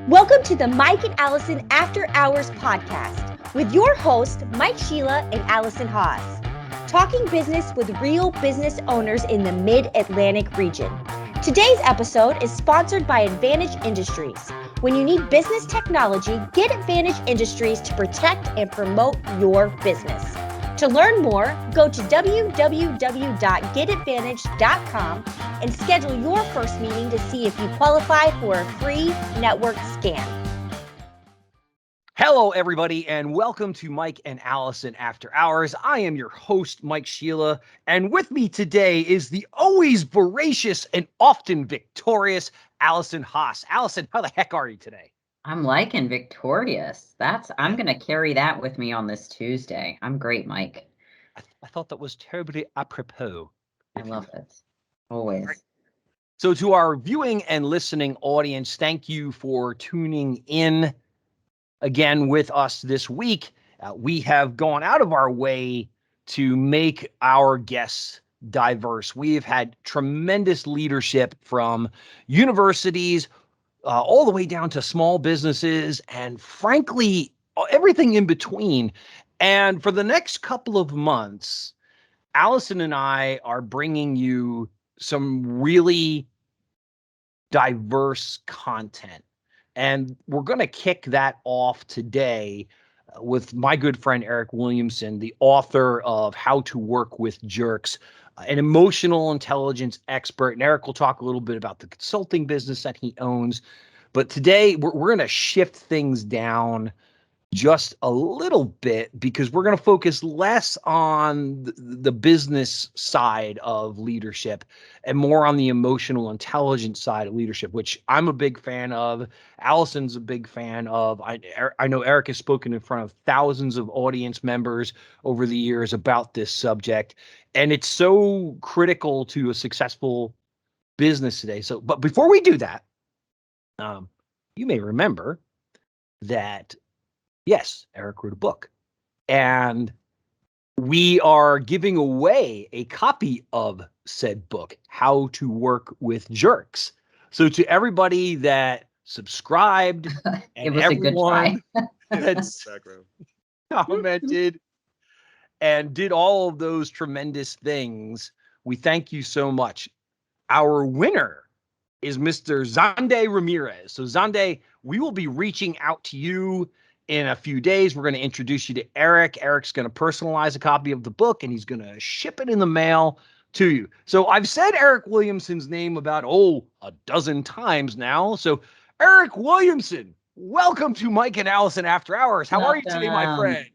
Welcome to the Mike and Allison After Hours podcast with your hosts, mshelah and Allison Haas, talking business with real business owners in the Mid-Atlantic region. Today's episode is sponsored by Advantage Industries. When you need business technology, get Advantage Industries to protect and promote your business. To learn more, go to www.getadvantage.com and schedule your first meeting to see if you qualify for a free network scan. Hello, everybody, and welcome to Mike and Allison After Hours. I am your host, mshelah, and with me today is the always voracious and often victorious Allison Haas. Allison, how the heck are you today? I'm liking victorious. I'm going to carry that with me on this Tuesday. I'm great, Mike. I thought that was terribly apropos. I love it. Always. Right. So to our viewing and listening audience, thank you for tuning in again with us this week. We have gone out of our way to make our guests diverse. We've had tremendous leadership from universities, all the way down to small businesses, and frankly, everything in between. And for the next couple of months, Allison and I are bringing you some really diverse content. And we're going to kick that off today with my good friend, Eric Williamson, the author of How to Work with Jerks, an emotional intelligence expert. And Eric will talk a little bit about the consulting business that he owns. But today we're going to shift things down just a little bit because we're going to focus less on the business side of leadership and more on the emotional intelligence side of leadership, which I'm a big fan of. Allison's a big fan of. I know Eric has spoken in front of thousands of audience members over the years about this subject, and it's so critical to a successful business today. So, but before we do that, you may remember that yes, Eric wrote a book, and we are giving away a copy of said book, How to Work with Jerks. So to everybody that subscribed and everyone that's commented and did all of those tremendous things, we thank you so much. Our winner is Mr. Zande Ramirez. So Zande, we will be reaching out to you in a few days. We're going to introduce you to Eric. Eric's going to personalize a copy of the book, and he's going to ship it in the mail to you. So I've said Eric Williamson's name about, a dozen times now. So Eric Williamson, welcome to Mike and Allison After Hours. How are you today, my friend?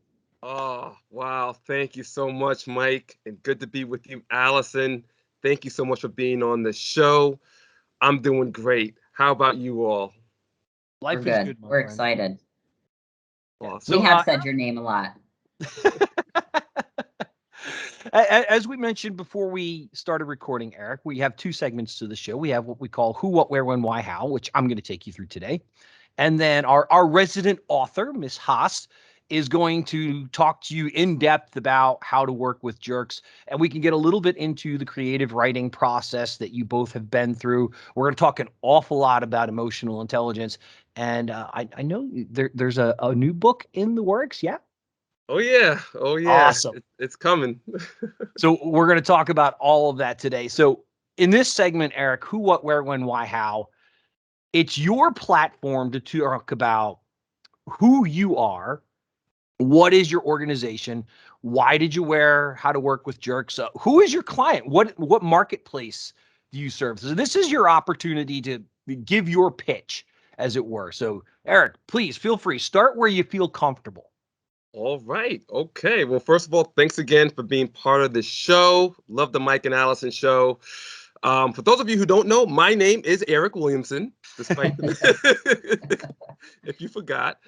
Oh, wow. Thank you so much, Mike. And good to be with you, Allison. Thank you so much for being on the show. I'm doing great. How about you all? Life is good. We're excited. Awesome. We have said your name a lot. As we mentioned before we started recording, Eric, we have two segments to the show. We have what we call Who, What, Where, When, Why, How, which I'm going to take you through today. And then our resident author, Miss Haas, is going to talk to you in depth about how to work with jerks. And we can get a little bit into the creative writing process that you both have been through. We're going to talk an awful lot about emotional intelligence. And I know there's a new book in the works. Yeah. Oh, yeah. Awesome. It's coming. So we're going to talk about all of that today. So in this segment, Eric, Who, What, Where, When, Why, How, it's your platform to talk about who you are. What is your organization? Why did you wear How to Work with Jerks? Who is your client? What marketplace do you serve? So this is your opportunity to give your pitch, as it were. So Eric, please feel free. Start where you feel comfortable. All right. Okay. Well, first of all, thanks again for being part of the show. Love the Mike and Allison show. For those of you who don't know, my name is Eric Williamson, despite if you forgot.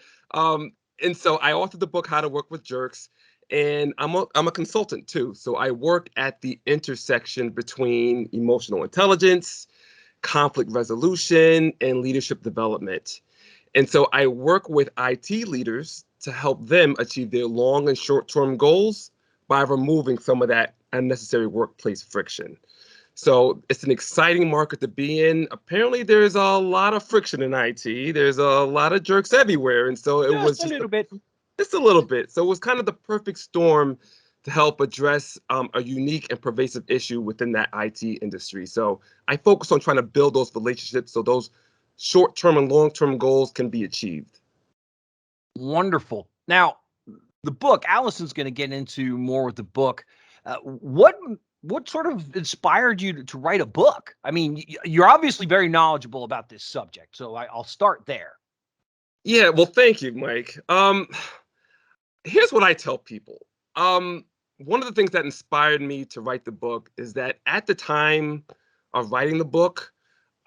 And so I authored the book, How to Work with Jerks, and I'm a consultant too. So I work at the intersection between emotional intelligence, conflict resolution, and leadership development. And so I work with IT leaders to help them achieve their long and short-term goals by removing some of that unnecessary workplace friction. So it's an exciting market to be in. Apparently, there's a lot of friction in IT. There's a lot of jerks everywhere. And so it was Just a just little bit. just a little bit. So it was kind of the perfect storm to help address a unique and pervasive issue within that IT industry. So I focus on trying to build those relationships so those short-term and long-term goals can be achieved. Wonderful. Now, the book, Allison's going to get into more with the book. What sort of inspired you to write a book? I mean, you're obviously very knowledgeable about this subject, so I'll start there. Yeah, well, thank you, Mike. Here's what I tell people. One of the things that inspired me to write the book is that at the time of writing the book,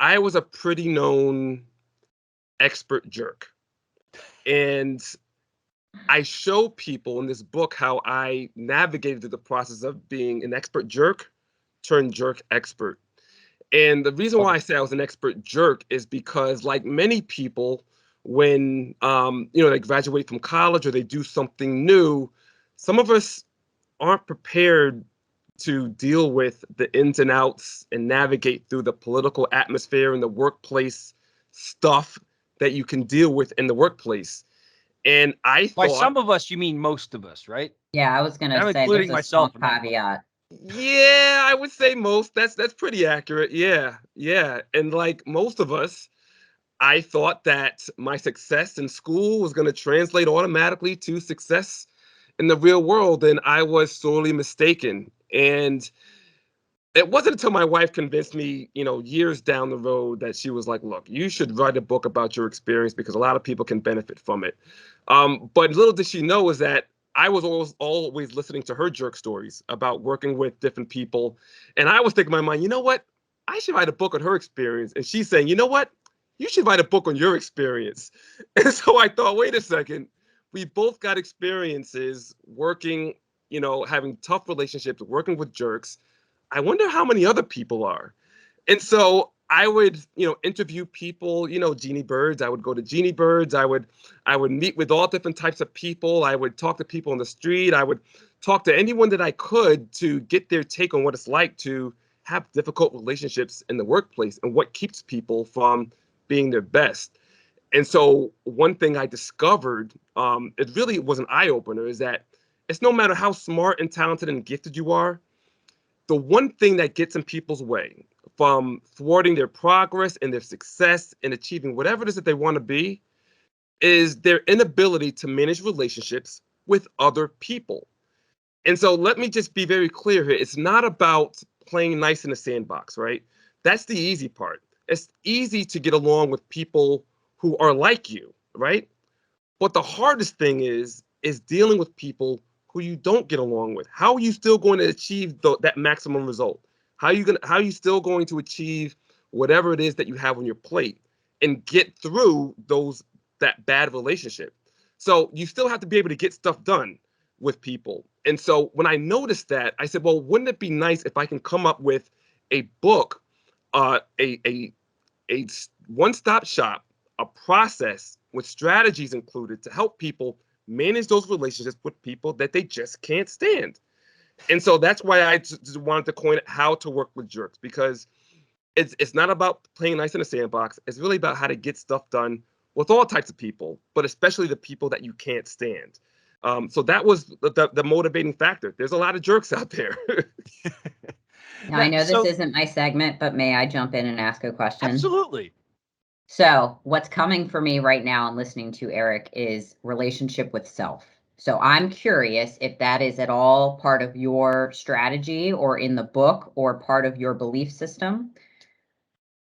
I was a pretty known expert jerk. And I show people in this book how I navigated through the process of being an expert jerk turned jerk expert. And the reason why I say I was an expert jerk is because, like many people, when they graduate from college or they do something new, some of us aren't prepared to deal with the ins and outs and navigate through the political atmosphere and the workplace stuff that you can deal with in the workplace. And I By thought, some of us, you mean most of us, right? Yeah, I was going to I'm say including there's a small myself in that. caveat. yeah, I would say most. That's pretty accurate. Yeah, yeah. And like most of us, I thought that my success in school was going to translate automatically to success in the real world, and I was sorely mistaken. And it wasn't until my wife convinced me, years down the road that she was like, look, you should write a book about your experience because a lot of people can benefit from it. But little did she know is that I was always listening to her jerk stories about working with different people. And I was thinking in my mind, you know what? I should write a book on her experience. And she's saying, you know what? You should write a book on your experience. And so I thought, wait a second. We both got experiences working, having tough relationships, working with jerks. I wonder how many other people are. And so I would, interview people, Genie Birds. I would go to Genie Birds. I would meet with all different types of people. I would talk to people on the street. I would talk to anyone that I could to get their take on what it's like to have difficult relationships in the workplace and what keeps people from being their best. And so one thing I discovered, it really was an eye opener, is that it's no matter how smart and talented and gifted you are, the one thing that gets in people's way from thwarting their progress and their success in achieving whatever it is that they want to be is their inability to manage relationships with other people. And so let me just be very clear here. It's not about playing nice in the sandbox, right? That's the easy part. It's easy to get along with people who are like you, right? But the hardest thing is dealing with people who you don't get along with. How are you still going to achieve that maximum result? How are you still going to achieve whatever it is that you have on your plate and get through that bad relationship? So you still have to be able to get stuff done with people. And so when I noticed that, I said, well, wouldn't it be nice if I can come up with a book, a one-stop shop, a process with strategies included to help people manage those relationships with people that they just can't stand. And so that's why I just wanted to coin it How to Work with Jerks, because it's not about playing nice in a sandbox. It's really about how to get stuff done with all types of people, but especially the people that you can't stand. So that was the motivating factor. There's a lot of jerks out there. Now, I know this isn't my segment, but may I jump in and ask a question? Absolutely. So what's coming for me right now and listening to Eric is relationship with self. So I'm curious if that is at all part of your strategy or in the book or part of your belief system.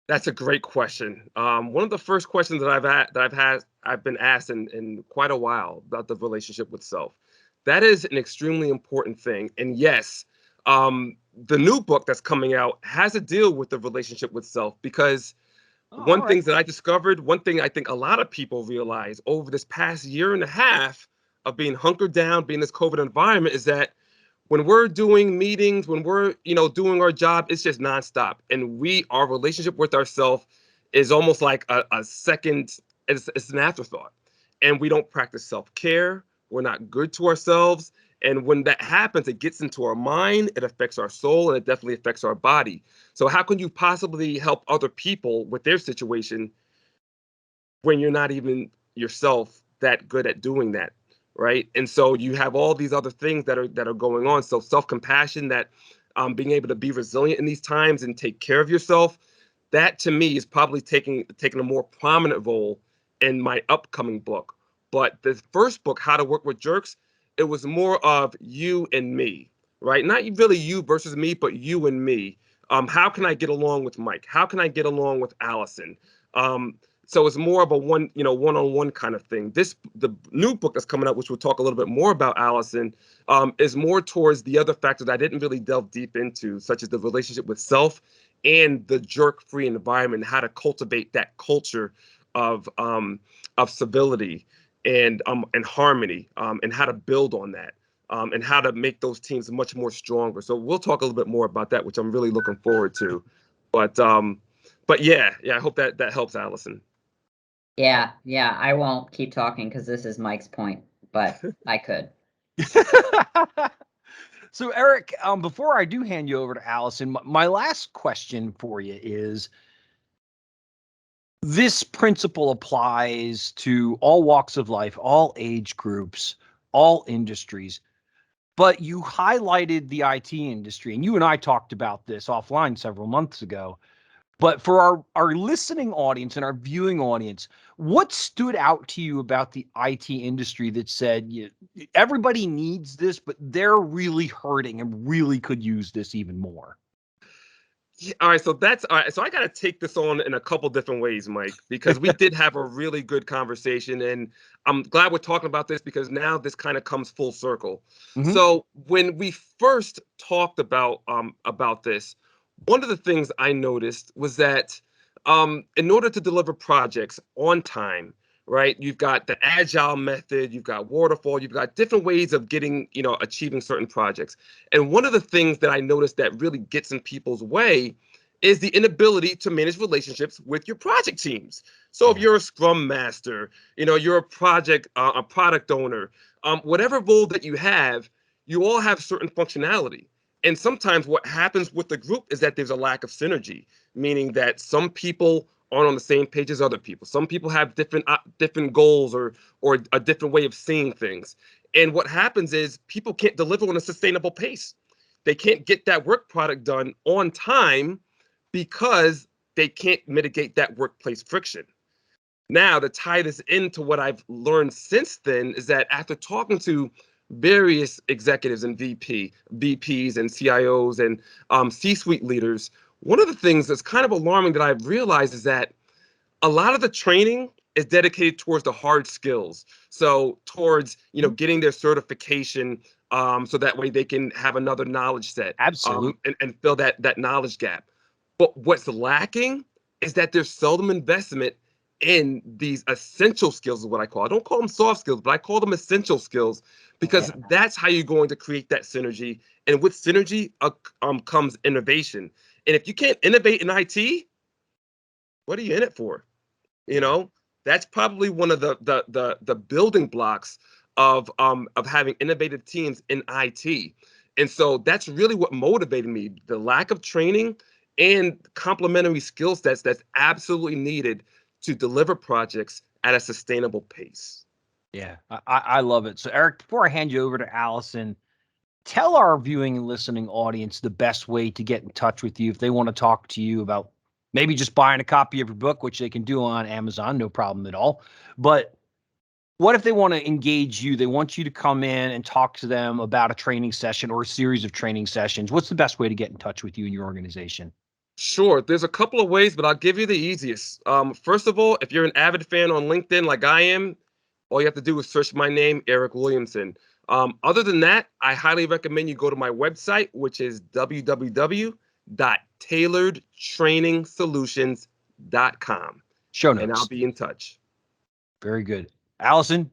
That's a great question. One of the first questions that I've been asked in quite a while about the relationship with self. That is an extremely important thing. And yes, the new book that's coming out has to deal with the relationship with self, because one thing that I discovered, one thing I think a lot of people realize over this past year and a half of being hunkered down, being in this COVID environment, is that when we're doing meetings, when we're, doing our job, it's just nonstop. And our relationship with ourselves is almost like a second, it's an afterthought. And we don't practice self-care. We're not good to ourselves. And when that happens, it gets into our mind, it affects our soul, and it definitely affects our body. So how can you possibly help other people with their situation when you're not even yourself that good at doing that, right? And so you have all these other things that are going on. So self-compassion, that being able to be resilient in these times and take care of yourself, that to me is probably taking a more prominent role in my upcoming book. But the first book, How to Work with Jerks, it was more of you and me, right? Not really you versus me, but you and me. How can I get along with Mike? How can I get along with Allison? So it's more of a one-on-one kind of thing. The new book that's coming out, which we'll talk a little bit more about, Allison, is more towards the other factors I didn't really delve deep into, such as the relationship with self and the jerk-free environment, how to cultivate that culture of civility and harmony, and how to build on that, and how to make those teams much more stronger. So we'll talk a little bit more about that, which I'm really looking forward to. But yeah, I hope that helps, Allison. Yeah, I won't keep talking because this is Mike's point, but I could. So Eric, before I do hand you over to Allison, my last question for you is, this principle applies to all walks of life, all age groups, all industries, but you highlighted the IT industry, and you and I talked about this offline several months ago. But for our listening audience and our viewing audience, what stood out to you about the IT industry that said everybody needs this, but they're really hurting and really could use this even more? Yeah, all right, so that's all right. So I got to take this on in a couple different ways, Mike, because we did have a really good conversation, and I'm glad we're talking about this because now this kind of comes full circle. Mm-hmm. So when we first talked about this, one of the things I noticed was that in order to deliver projects on time, right, you've got the agile method, you've got waterfall, you've got different ways of achieving certain projects. And one of the things that I noticed that really gets in people's way is the inability to manage relationships with your project teams. So if you're a scrum master, you're a product owner, whatever role that you all have certain functionality. And sometimes what happens with the group is that there's a lack of synergy, meaning that some people aren't on the same page as other people. Some people have different goals or a different way of seeing things. And what happens is people can't deliver on a sustainable pace. They can't get that work product done on time because they can't mitigate that workplace friction. Now, to tie this into what I've learned since then is that after talking to various executives and VPs and CIOs and C-suite leaders, one of the things that's kind of alarming that I've realized is that a lot of the training is dedicated towards the hard skills. So towards, getting their certification, so that way they can have another knowledge set. Absolutely. And fill that knowledge gap. But what's lacking is that there's seldom investment in these essential skills, is what I call. I don't call them soft skills, but I call them essential skills, because that's how you're going to create that synergy. And with synergy comes innovation. And if you can't innovate in IT, what are you in it for? That's probably one of the building blocks of having innovative teams in IT. And so that's really what motivated me, the lack of training and complementary skill sets that's absolutely needed to deliver projects at a sustainable pace. Yeah, I love it. So Eric, before I hand you over to Allison, tell our viewing and listening audience the best way to get in touch with you if they want to talk to you about maybe just buying a copy of your book, which they can do on Amazon, no problem at all. But what if they want to engage you? They want you to come in and talk to them about a training session or a series of training sessions. What's the best way to get in touch with you and your organization? Sure, there's a couple of ways, but I'll give you the easiest. First of all, if you're an avid fan on LinkedIn like I am, all you have to do is search my name, Eric Williamson. Other than that, I highly recommend you go to my website, which is www.tailoredtrainingsolutions.com. Show notes. And I'll be in touch. Very good. Allison,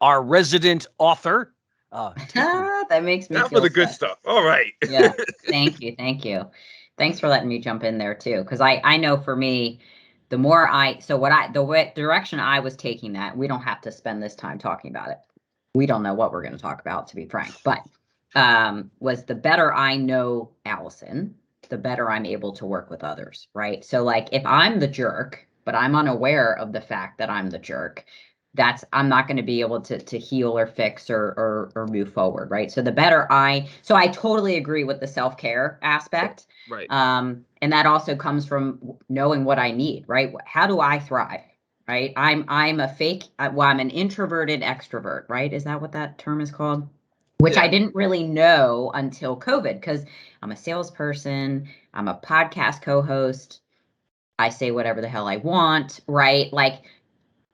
our resident author. That makes me That feel was the good sad. stuff. All right. Yeah. Thank you. Thanks for letting me jump in there too. Cause I know for me, the more the direction I was taking that, we don't have to spend this time talking about it. we don't know what we're going to talk about, to be frank, but was the better I know Allison, the better I'm able to work with others, right? So like if I'm the jerk, but I'm unaware of the fact that I'm the jerk, I'm not going to be able to heal or fix or move forward, right? So so I totally agree with the self-care aspect. Right. And that also comes from knowing what I need, right? How do I thrive? Right. I'm an introverted extrovert, right? Is that what that term is called? Which Yeah. I didn't really know until COVID, because I'm a salesperson, I'm a podcast co-host, I say whatever the hell I want, right? Like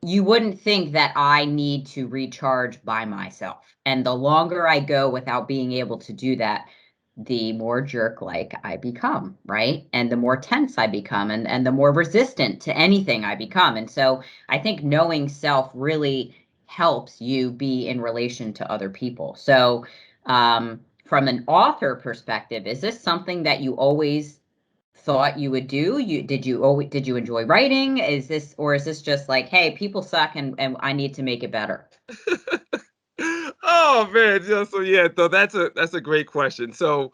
you wouldn't think that I need to recharge by myself. And the longer I go without being able to do that, the more jerk-like I become, right? And the more tense I become, and the more resistant to anything I become. And so I think knowing self really helps you be in relation to other people. So from an author perspective, is this something that you always thought you would do? Did you enjoy writing? Is this just like, hey, people suck and I need to make it better? Oh man, yeah, so yeah, so that's a great question. So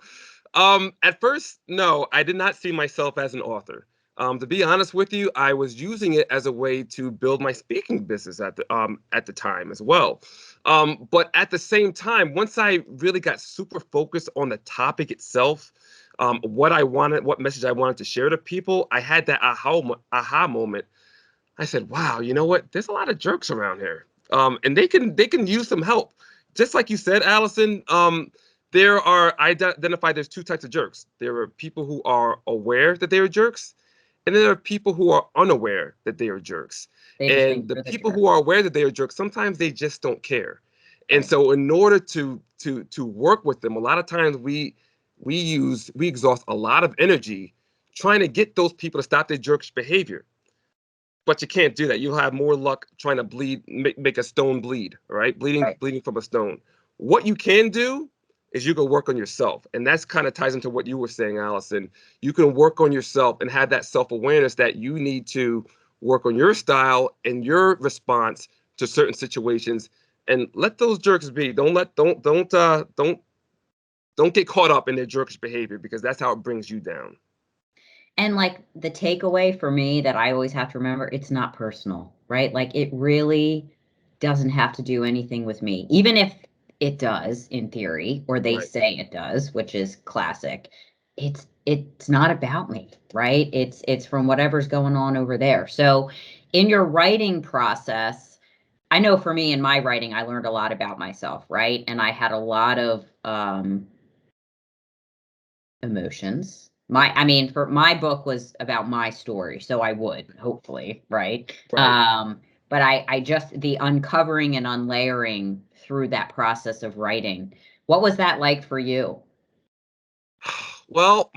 at first, no, I did not see myself as an author. To be honest with you, I was using it as a way to build my speaking business at the time as well. But at the same time, once I really got super focused on the topic itself, what I wanted, what message I wanted to share to people, I had that aha moment. I said, "Wow, you know what? There's a lot of jerks around here, and they can use some help." Just like you said, Allison, I identified there's two types of jerks. There are people who are aware that they are jerks, and then there are people who are unaware that they are jerks. They just think And the you're the people jerk. who are aware that they are jerks, sometimes they just don't care. And Right. so, in order to work with them, a lot of times we exhaust a lot of energy trying to get those people to stop their jerkish behavior, but you can't do that. You'll have more luck trying to make a stone bleed, right? Right. Bleeding from a stone. What you can do is you can work on yourself. And that's kind of ties into what you were saying, Allison. You can work on yourself and have that self-awareness that you need to work on your style and your response to certain situations, and let those jerks be. Don't get caught up in their jerkish behavior, because that's how it brings you down. And like the takeaway for me that I always have to remember, it's not personal, right? Like it really doesn't have to do anything with me, even if it does in theory, or they Right. say it does, which is classic. It's not about me, right? It's from whatever's going on over there. So in your writing process, I know for me in my writing, I learned a lot about myself, right? And I had a lot of emotions. For my book was about my story, so I would hopefully, right? Right. But I just the uncovering and unlayering through that process of writing. What was that like for you? Well,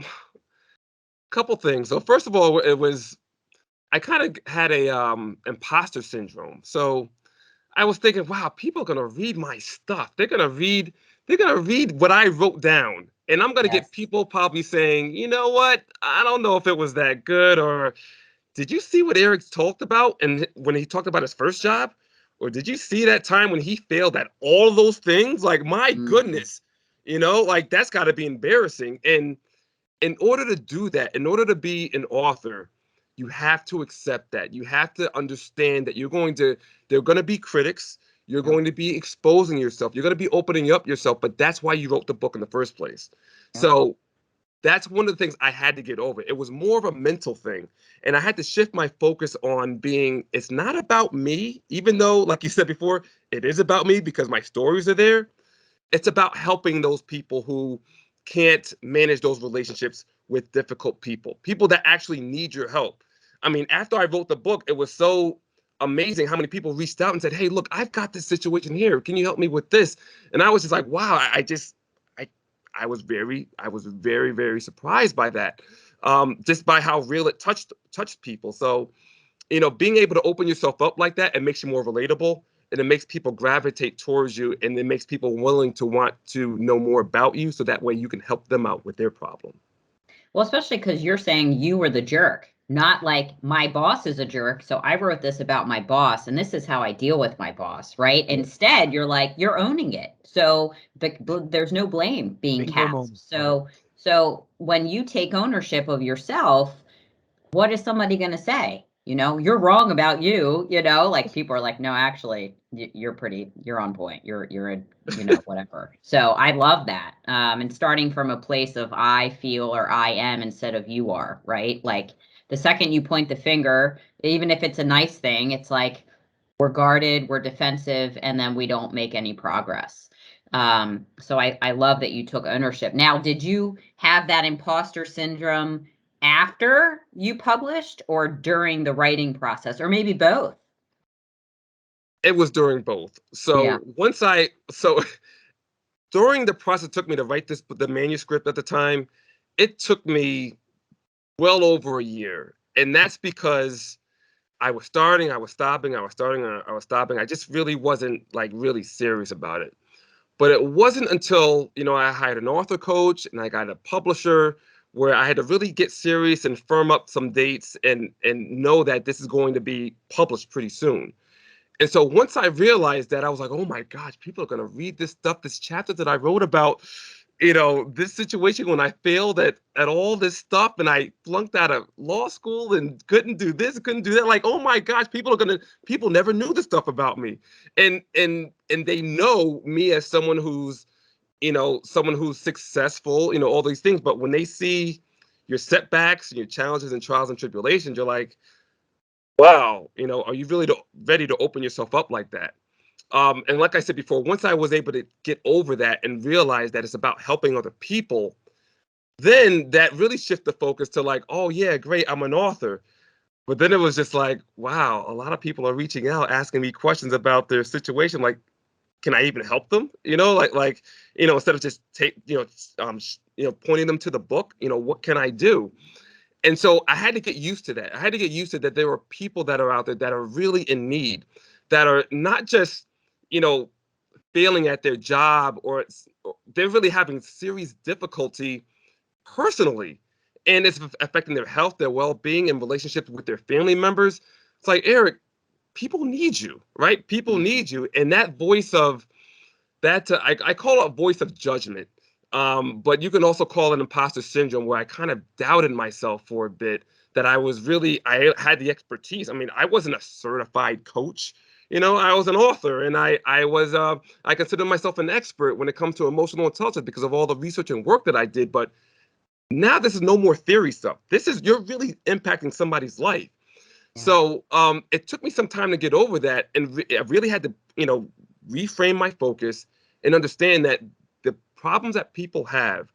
couple things. So first of all, it was I kind of had a imposter syndrome. So I was thinking, wow, people are gonna read my stuff. They're gonna read what I wrote down. And I'm gonna Yes. get people probably saying, you know what? I don't know if it was that good, or did you see what Eric talked about and when he talked about his first job? Or did you see that time when he failed at all of those things? Like, my Mhm. goodness, like that's gotta be embarrassing. And in order to do that, in order to be an author, you have to accept that. You have to understand that there are going to be critics. You're Yep. going to be exposing yourself. You're going to be opening up yourself, but that's why you wrote the book in the first place. Yep. So that's one of the things I had to get over. It was more of a mental thing. And I had to shift my focus on it's not about me, even though, like you said before, it is about me because my stories are there. It's about helping those people who can't manage those relationships with difficult people that actually need your help. I mean, after I wrote the book, it was so amazing how many people reached out and said, "Hey, look, I've got this situation here. Can you help me with this?" And I was just like, "Wow!" I was very, very surprised by that, just by how real it touched people. So being able to open yourself up like that, it makes you more relatable, and it makes people gravitate towards you, and it makes people willing to want to know more about you, so that way you can help them out with their problem. Well, especially because you're saying you were the jerk, not like my boss is a jerk, so I wrote this about my boss and this is how I deal with my boss, right? Yeah. Instead, you're like, you're owning it. So there's no blame being Bingo cast. moment. So when you take ownership of yourself, what is somebody going to say? You're wrong about you, like people are like, no, actually, you're on point. Whatever. So I love that. And starting from a place of I feel or I am instead of you are, right? Like the second you point the finger, even if it's a nice thing, it's like we're guarded, we're defensive, and then we don't make any progress. So I love that you took ownership. Now, did you have that imposter syndrome after you published or during the writing process, or maybe both? It was during both. Yeah. So during the process it took me to write the manuscript at the time, it took me well over a year. And that's because I was starting, I was stopping, I was starting, I was stopping. I just really wasn't like really serious about it. But it wasn't until, I hired an author coach and I got a publisher where I had to really get serious and firm up some dates and know that this is going to be published pretty soon. And so once I realized that, I was like, oh my gosh, people are going to read this stuff, this chapter that I wrote about, this situation when I failed at all this stuff and I flunked out of law school and couldn't do this, couldn't do that. Like, oh my gosh, people never knew this stuff about me. And they know me as someone who's successful, all these things. But when they see your setbacks and your challenges and trials and tribulations, you're like, wow, are you really ready to open yourself up like that? And like I said before, once I was able to get over that and realize that it's about helping other people, then that really shifted the focus to like, oh yeah, great, I'm an author. But then it was just like, wow, a lot of people are reaching out, asking me questions about their situation. Like, can I even help them? Instead of just pointing them to the book, what can I do? And so I had to get used to that. I had to get used to that there are people that are out there that are really in need, that are not just, you know, failing at their job or they're really having serious difficulty personally. And it's affecting their health, their well-being, and relationships with their family members. It's like, Eric, people need you, right? People need you. And that voice of that, I call it a voice of judgment. But you can also call it imposter syndrome, where I kind of doubted myself for a bit, that I had the expertise. I mean, I wasn't a certified coach. I was an author, and I consider myself an expert when it comes to emotional intelligence because of all the research and work that I did. But now this is no more theory stuff. You're really impacting somebody's life. Yeah. So it took me some time to get over that, and I really had to, reframe my focus and understand that the problems that people have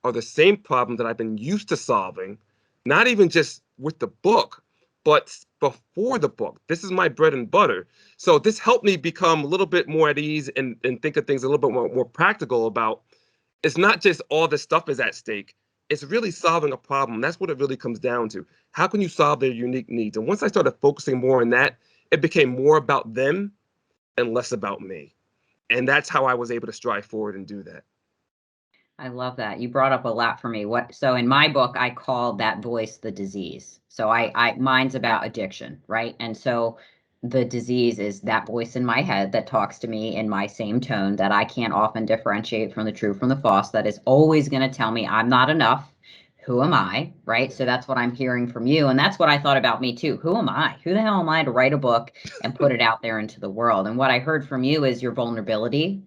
are the same problems that I've been used to solving, not even just with the book, but before the book. This is my bread and butter. So this helped me become a little bit more at ease and think of things a little bit more practical about. It's not just all this stuff is at stake. It's really solving a problem. That's what it really comes down to. How can you solve their unique needs? And once I started focusing more on that, it became more about them and less about me. And that's how I was able to strive forward and do that. I love that. You brought up a lot for me. So in my book, I called that voice the disease. So mine's about addiction, right? And so the disease is that voice in my head that talks to me in my same tone that I can't often differentiate from the true from the false, that is always going to tell me I'm not enough. Who am I? Right. So that's what I'm hearing from you. And that's what I thought about me too. Who am I? Who the hell am I to write a book and put it out there into the world? And what I heard from you is your vulnerability,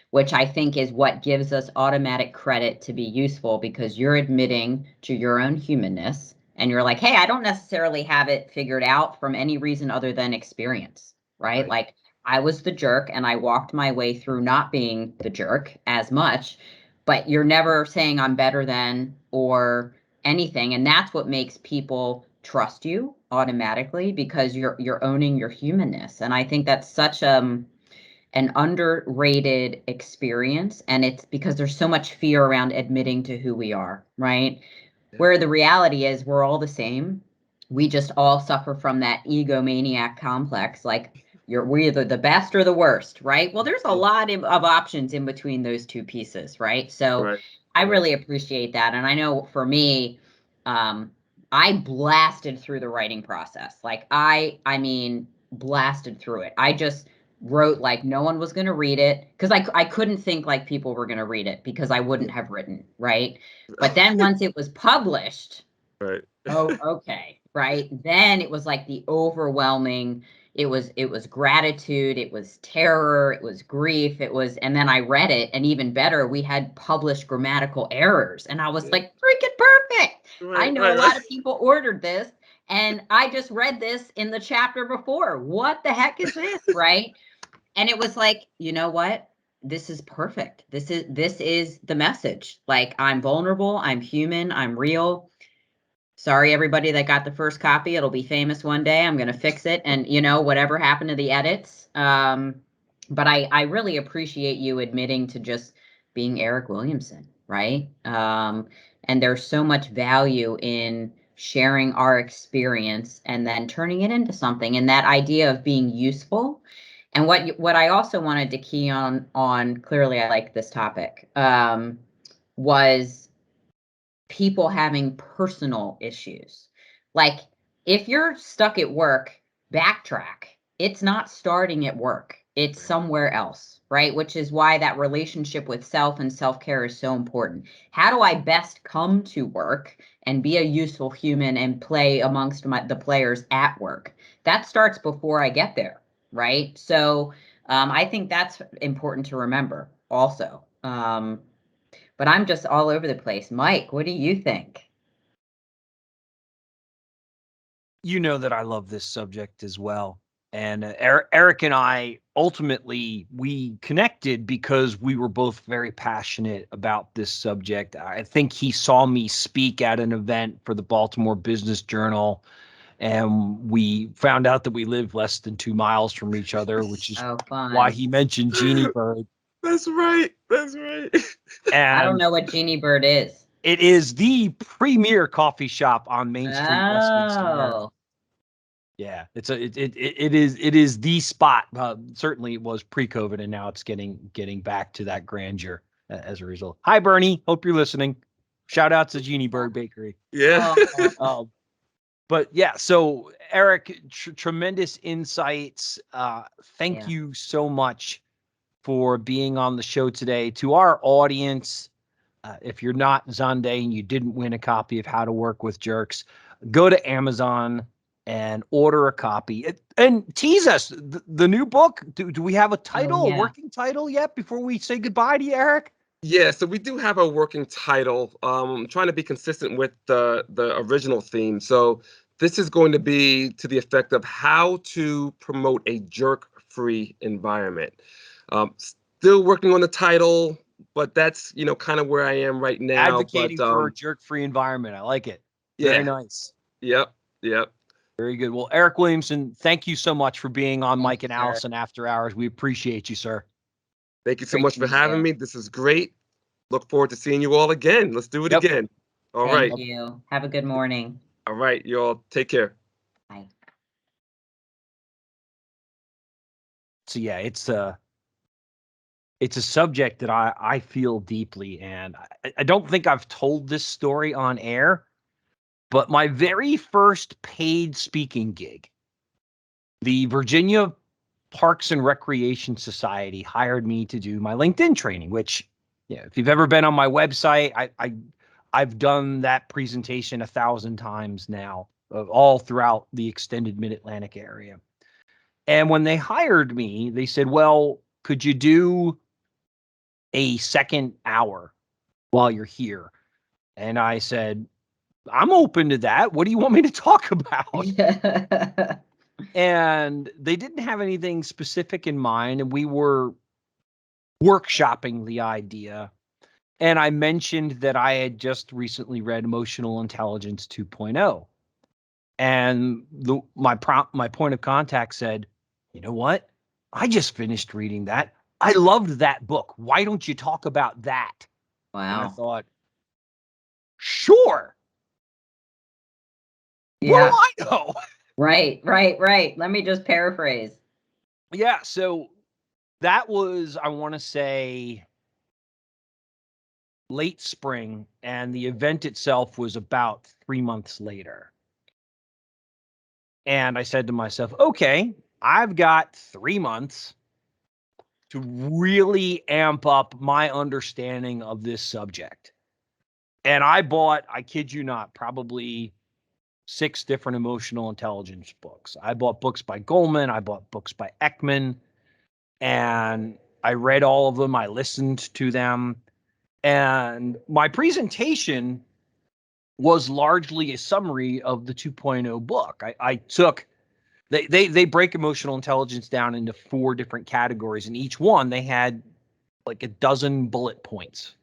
which I think is what gives us automatic credit to be useful, because you're admitting to your own humanness and you're like, hey, I don't necessarily have it figured out from any reason other than experience, right? Like I was the jerk and I walked my way through not being the jerk as much, but you're never saying I'm better than or anything. And that's what makes people trust you automatically, because you're owning your humanness. And I think that's such an underrated experience, and it's because there's so much fear around admitting to who we are, right? Yeah. Where the reality is we're all the same. We just all suffer from that egomaniac complex, like we're either the best or the worst, right? Well, there's a lot of options in between those two pieces, right? So Right. I really appreciate that. And I know for me, I blasted through the writing process. Like I mean, blasted through it. I just wrote like no one was going to read it because I couldn't think like people were going to read it because I wouldn't have written, right? But then once it was published, Right. oh, okay, right? Then it was like the overwhelming, it was gratitude, it was terror, it was grief, and then I read it, and even better, we had published grammatical errors, and I was like, freaking perfect. I Right, know a right, lot right. of people ordered this, and I just read this in the chapter before. What the heck is this, right? And it was like, you know what? This is perfect. This is the message. Like, I'm vulnerable, I'm human, I'm real. Sorry, everybody that got the first copy. It'll be famous one day. I'm going to fix it. And, whatever happened to the edits. But I really appreciate you admitting to just being Eric Williamson, right? And there's so much value in sharing our experience and then turning it into something. And that idea of being useful. And what I also wanted to key on clearly, I like this topic, was people having personal issues. Like if you're stuck at work, backtrack. It's not starting at work. It's somewhere else, right? Which is why that relationship with self and self-care is so important. How do I best come to work and be a useful human and play amongst the players at work? That starts before I get there, right? So I think that's important to remember also. But I'm just all over the place. Mike, what do you think? You know that I love this subject as well. And Eric and I ultimately we connected because we were both very passionate about this subject. I think he saw me speak at an event for the Baltimore Business Journal, and we found out that we live less than 2 miles from each other, which is Oh, why fun. he mentioned Genie Bird. That's right. That's right. I don't And know what Genie Bird is. it is the premier coffee shop on Main Street, Westminster, Maryland. Oh, Yeah, it is the spot. Certainly, it was pre-COVID, and now it's getting back to that grandeur as a result. Hi, Bernie. Hope you're listening. Shout out to Genie Bird Bakery. Yeah. oh, But yeah, so Eric, tremendous insights. Thank yeah. you so much for being on the show today. To our audience, if you're not Zonde and you didn't win a copy of How to Work with Jerks, go to Amazon and order a copy. And tease us, the new book. Do we have a Oh, title, a yeah. working title yet before we say goodbye to you, Eric? Yeah, so we do have a working title. Trying to be consistent with the original theme. So this is going to be to the effect of how to promote a jerk-free environment. Still working on the title, but that's kind of where I am right now. But Advocating for a jerk-free environment. I like it. Very yeah, nice. yep, yep. Very good. Well, Eric Williamson, thank you so much for being on Thank Mike you, and sir. Allison After Hours. We appreciate you, sir. Thank you so Great much to for meet having you. me. This is great. Look forward to seeing you all again. Let's do it Yep. again. All Thank right. you. Have a good morning. All right, y'all. Take care. Bye. So yeah, it's a subject that I feel deeply, and I don't think I've told this story on air, but my very first paid speaking gig, the Virginia Parks and Recreation Society hired me to do my LinkedIn training, which, yeah, if you've ever been on my website, I've done that presentation 1,000 times now, all throughout the extended Mid-Atlantic area. And when they hired me, they said, well, could you do a second hour while you're here? And I said, I'm open to that. What do you want me to talk about? And they didn't have anything specific in mind. And we were workshopping the idea. And I mentioned that I had just recently read Emotional Intelligence 2.0. And my point of contact said, you know what? I just finished reading that. I loved that book. Why don't you talk about that? And I Wow. thought, sure. What Yeah. do I know? Right. Let me just paraphrase. Yeah. So that was, I want to say, late spring, and the event itself was about 3 months later. And I said to myself, okay, I've got 3 months to really amp up my understanding of this subject. And I bought, I kid you not, probably 6 different emotional intelligence books. I bought books by Goleman, I bought books by Ekman, and I read all of them. I listened to them. And my presentation was largely a summary of the 2.0 book. I took, they break emotional intelligence down into 4 different categories, and each one they had like a dozen bullet points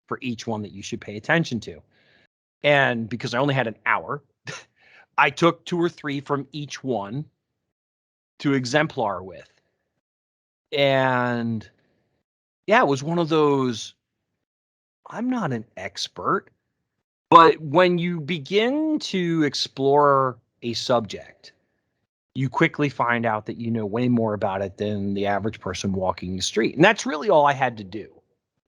for each one that you should pay attention to. And because I only had an hour, I took 2 or 3 from each one to exemplar with. And yeah, it was one of those, I'm not an expert, but when you begin to explore a subject, you quickly find out that you know way more about it than the average person walking the street. And that's really all I had to do.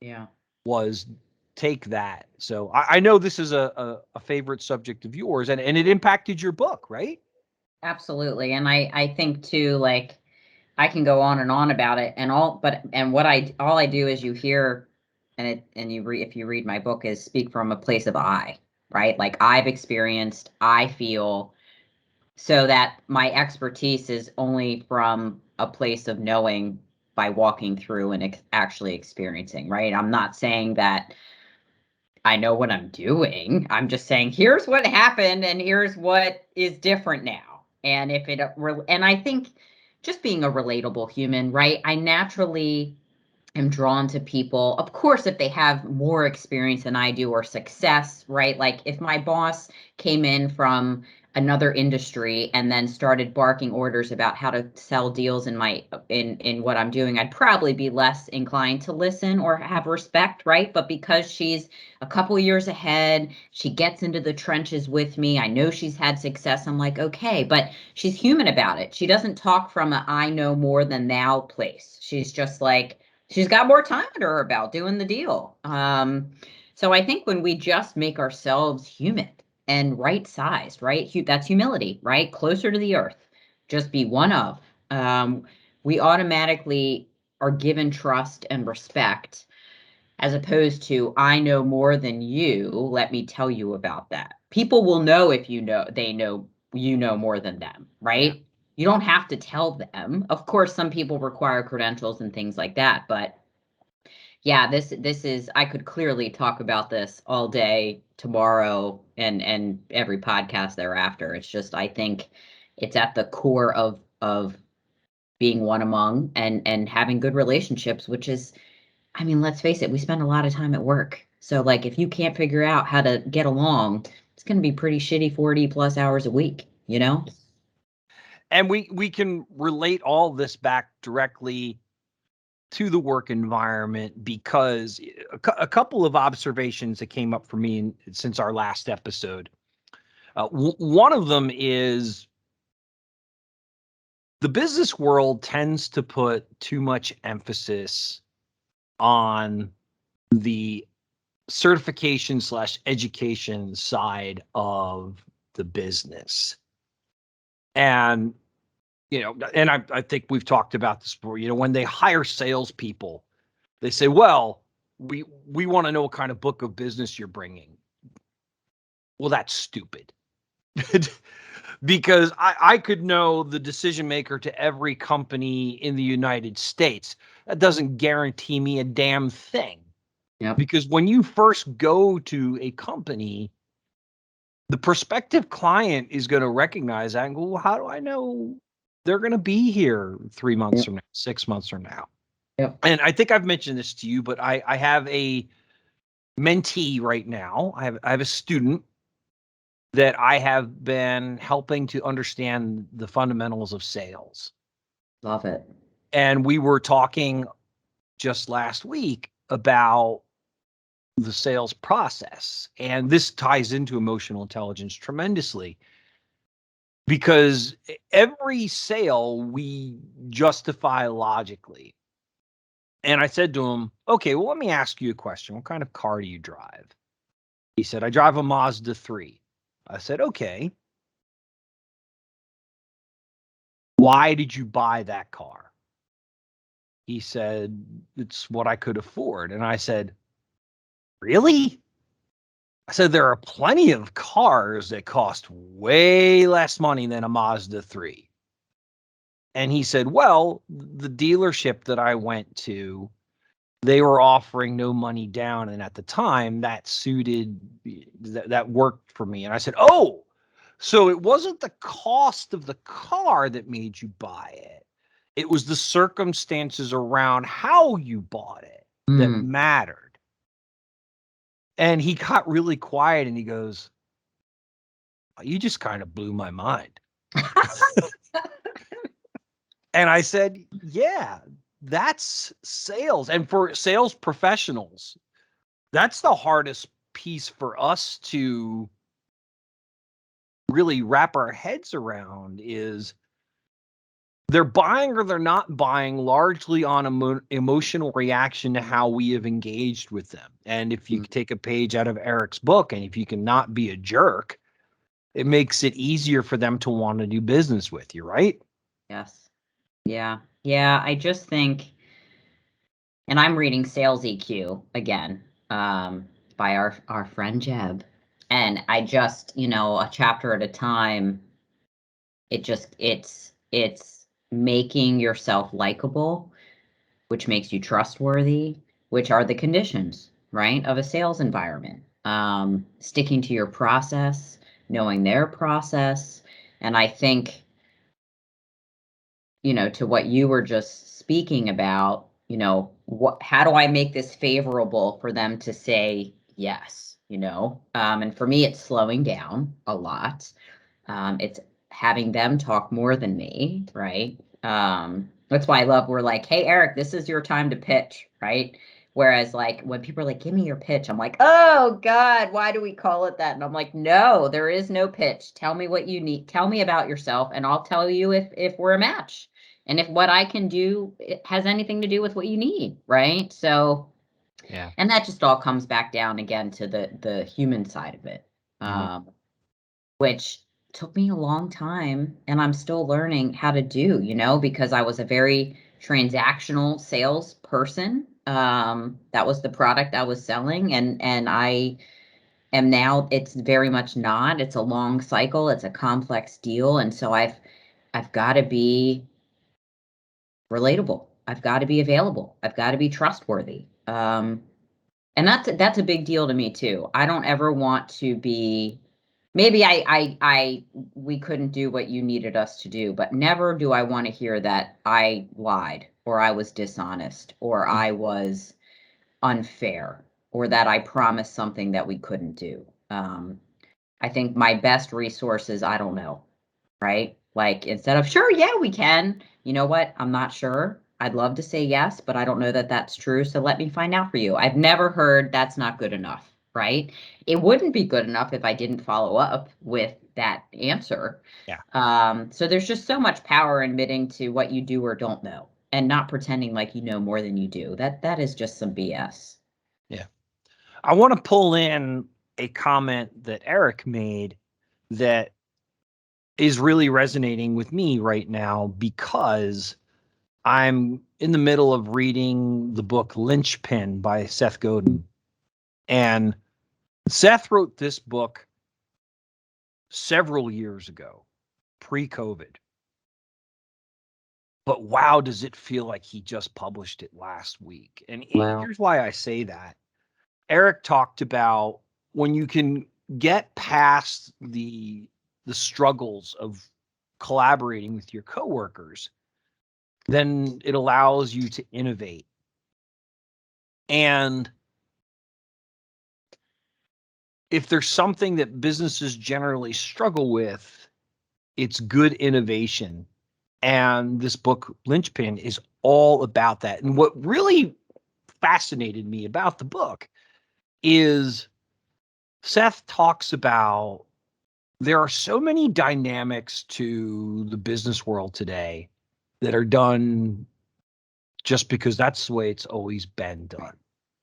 Yeah. Was take that. So I know this is a favorite subject of yours, and it impacted your book, right? Absolutely. And I think too, like, I can go on and on about it and all, but, and what all I do is you hear, and you read, if you read my book, is speak from a place of I, right? Like I've experienced, I feel, so that my expertise is only from a place of knowing by walking through and actually experiencing, right? I'm not saying that I know what I'm doing. I'm just saying, here's what happened and here's what is different now. And if it, and I think just being a relatable human, right? I naturally am drawn to people, of course, if they have more experience than I do or success, right? Like if my boss came in from another industry and then started barking orders about how to sell deals in my in what I'm doing, I'd probably be less inclined to listen or have respect, right? But because she's a couple years ahead, she gets into the trenches with me, I know she's had success, I'm like, okay, but she's human about it. She doesn't talk from a I know more than thou place. She's just like, she's got more time under her belt doing the deal. So I think when we just make ourselves human and right sized, right? That's humility, right? Closer to the earth, just be one of. We automatically are given trust and respect, as opposed to I know more than you. Let me tell you about that. People will know if you know, they know you know more than them, right? Yeah. You don't have to tell them. Of course, some people require credentials and things like that, but yeah, this is, I could clearly talk about this all day tomorrow and every podcast thereafter. It's just, I think it's at the core of being one among and having good relationships, which is, I mean, let's face it, we spend a lot of time at work. So like if you can't figure out how to get along, it's going to be pretty shitty 40 plus hours a week, you know? And we can relate all this back directly to the work environment, because a couple of observations that came up for me since our last episode. One of them is the business world tends to put too much emphasis on the certification / education side of the business. And and I think we've talked about this before. When they hire salespeople, they say, well, we want to know what kind of book of business you're bringing. Well, that's stupid. Because I could know the decision maker to every company in the United States. That doesn't guarantee me a damn thing. Yep. Because when you first go to a company, the prospective client is going to recognize that and go, well, how do I know they're going to be here 3 months from now, 6 months from now? Yep. And I think I've mentioned this to you, but I have a mentee right now. I have a student that I have been helping to understand the fundamentals of sales. Love it. And we were talking just last week about the sales process. And this ties into emotional intelligence tremendously, because every sale we justify logically. And I said to him, okay, well, let me ask you a question. What kind of car do you drive? He said, I drive a Mazda 3. I said, okay. Why did you buy that car? He said, it's what I could afford. And I said, really? I said, there are plenty of cars that cost way less money than a Mazda 3. And he said, well, the dealership that I went to, they were offering no money down. And at the time that suited, that worked for me. And I said, oh, so it wasn't the cost of the car that made you buy it. It was the circumstances around how you bought it that mattered. And he got really quiet and he goes, you just kind of blew my mind. And I said, yeah, that's sales. And for sales professionals, that's the hardest piece for us to really wrap our heads around is they're buying or they're not buying largely on emotional reaction to how we have engaged with them. And if you take a page out of Eric's book and if you can not be a jerk, it makes it easier for them to want to do business with you, right? Yes. Yeah. Yeah. I just think, and I'm reading Sales EQ again, by our friend Jeb. And I just, a chapter at a time, it's making yourself likable, which makes you trustworthy, which are the conditions, right, of a sales environment. Sticking to your process, knowing their process. And I think, to what you were just speaking about, how do I make this favorable for them to say yes, and for me, it's slowing down a lot. It's having them talk more than me, right? That's why we're like, hey, Eric, this is your time to pitch, right? Whereas like when people are like, give me your pitch, I'm like, oh God, why do we call it that? And I'm like, no, there is no pitch. Tell me what you need. Tell me about yourself and I'll tell you if we're a match. And if what I can do it has anything to do with what you need, right? So, yeah. And that just all comes back down again to the human side of it, which took me a long time and I'm still learning how to do, because I was a very transactional sales person. That was the product I was selling and I am now, it's very much not. It's a long cycle, it's a complex deal. And so I've got to be relatable. I've got to be available. I've got to be trustworthy. And that's a big deal to me too. I don't ever want to be, maybe we couldn't do what you needed us to do, but never do I want to hear that I lied or I was dishonest or I was unfair or that I promised something that we couldn't do. I think my best resource is, I don't know, right? Like instead of, sure, yeah, we can, you know what? I'm not sure. I'd love to say yes, but I don't know that that's true. So let me find out for you. I've never heard that's not good enough, right? It wouldn't be good enough if I didn't follow up with that answer. Yeah. So there's just so much power in admitting to what you do or don't know and not pretending like you know more than you do. That is just some BS. Yeah. I want to pull in a comment that Eric made that is really resonating with me right now because I'm in the middle of reading the book Lynchpin by Seth Godin. And Seth wrote this book several years ago, pre-COVID. But wow, does it feel like he just published it last week. And here's why I say that. Eric talked about when you can get past the struggles of collaborating with your coworkers, then it allows you to innovate. And if there's something that businesses generally struggle with, it's good innovation. And this book, Lynchpin, is all about that. And what really fascinated me about the book is Seth talks about there are so many dynamics to the business world today that are done just because that's the way it's always been done.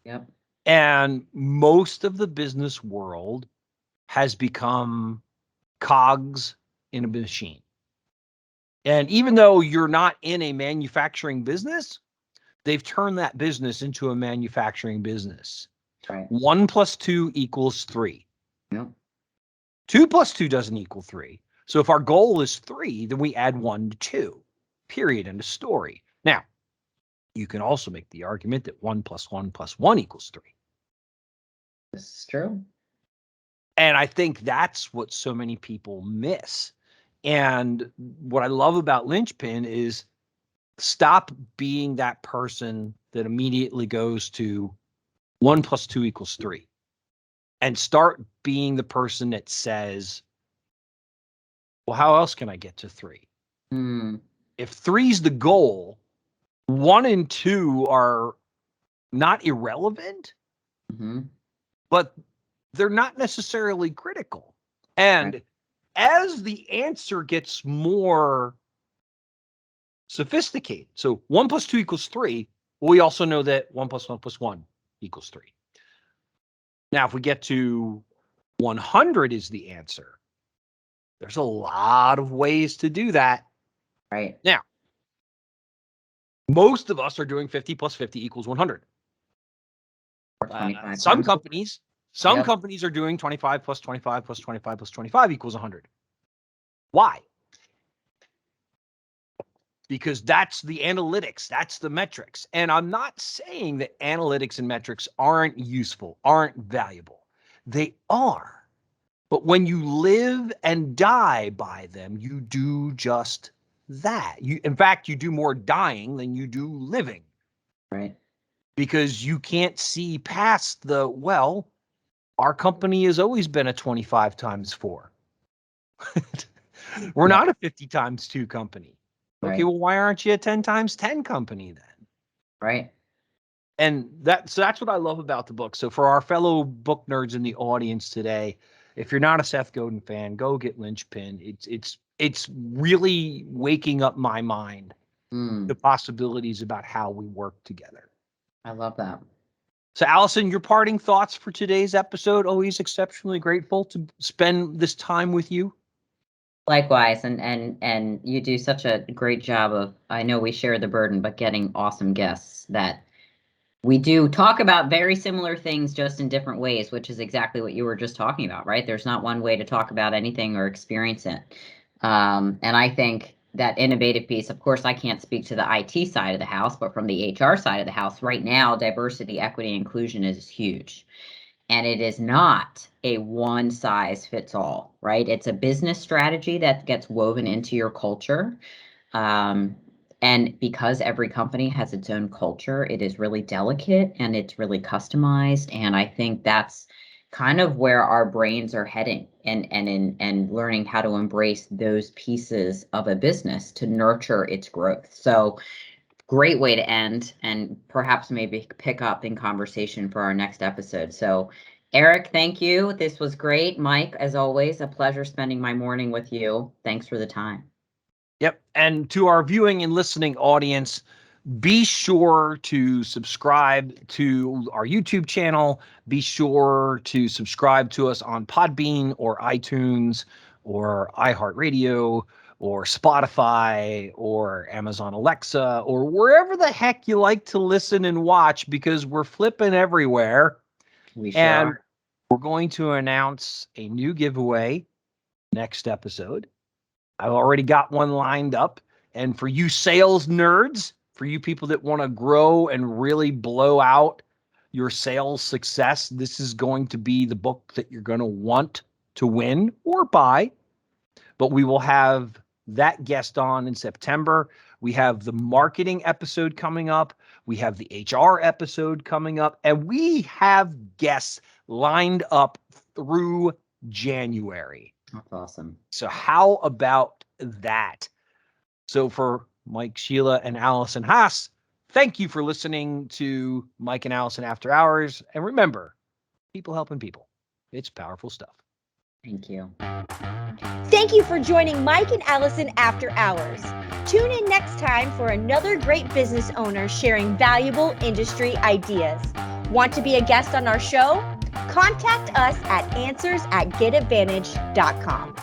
Yep. And most of the business world has become cogs in a machine. And even though you're not in a manufacturing business, they've turned that business into a manufacturing business. Right. 1 + 2 = 3. Yep. 2 + 2 doesn't equal 3. So if our goal is 3, then we add 1 to 2. Period. End of story. Now, you can also make the argument that 1 + 1 + 1 = 3. This is true. And I think that's what so many people miss. And what I love about Linchpin is stop being that person that immediately goes to 1 + 2 = 3 and start being the person that says, well, how else can I get to 3? If 3's the goal, 1 and 2 are not irrelevant, but they're not necessarily critical. And as the answer gets more sophisticated, so 1 + 2 = 3, we also know that 1 + 1 + 1 = 3. Now, if we get to 100 is the answer, there's a lot of ways to do that. Right. Now, most of us are doing 50 + 50 = 100. Or 25 Some times. companies are doing 25 + 25 + 25 + 25 = 100. Why? Because that's the analytics, that's the metrics. And I'm not saying that analytics and metrics aren't useful, aren't valuable. They are. But when you live and die by them, you do just that. In fact, you do more dying than you do living. Right. Because you can't see past well, our company has always been a 25 times 4. We're not a 50 times 2 company. Okay, Right. well, why aren't you a 10 times 10 company then? Right. And that's what I love about the book. So for our fellow book nerds in the audience today, if you're not a Seth Godin fan, go get Linchpin. It's really waking up my mind the possibilities about how we work together. I love that. So Allison, your parting thoughts for today's episode. Always exceptionally grateful to spend this time with you. Likewise, and you do such a great job of, I know we share the burden, but getting awesome guests that we do talk about very similar things just in different ways, which is exactly what you were just talking about, right? There's not one way to talk about anything or experience it. And I think that innovative piece, of course, I can't speak to the IT side of the house, but from the HR side of the house right now, diversity, equity, inclusion is huge. And it is not a one size fits all, right? It's a business strategy that gets woven into your culture. And because every company has its own culture, it is really delicate and it's really customized. And I think that's kind of where our brains are heading and learning how to embrace those pieces of a business to nurture its growth. So great way to end and perhaps maybe pick up in conversation for our next episode. So Eric, thank you. This was great. Mike, as always, a pleasure spending my morning with you. Thanks for the time. Yep. And to our viewing and listening audience, be sure to subscribe to our YouTube channel. Be sure to subscribe to us on Podbean or iTunes or iHeartRadio or Spotify or Amazon Alexa or wherever the heck you like to listen and watch, because we're flipping everywhere. We sure And are. we're going to announce a new giveaway next episode. I've already got one lined up. And for you sales nerds, for you people that want to grow and really blow out your sales success, this is going to be the book that you're going to want to win or buy. But we will have that guest on in September. We have the marketing episode coming up. We have the HR episode coming up. And we have guests lined up through January. That's awesome. So how about that? So for Mike, Sheila, and Allison Haas, thank you for listening to Mike and Allison After Hours. And remember, people helping people. It's powerful stuff. Thank you. Thank you for joining Mike and Allison After Hours. Tune in next time for another great business owner sharing valuable industry ideas. Want to be a guest on our show? Contact us at answers@getadvantage.com.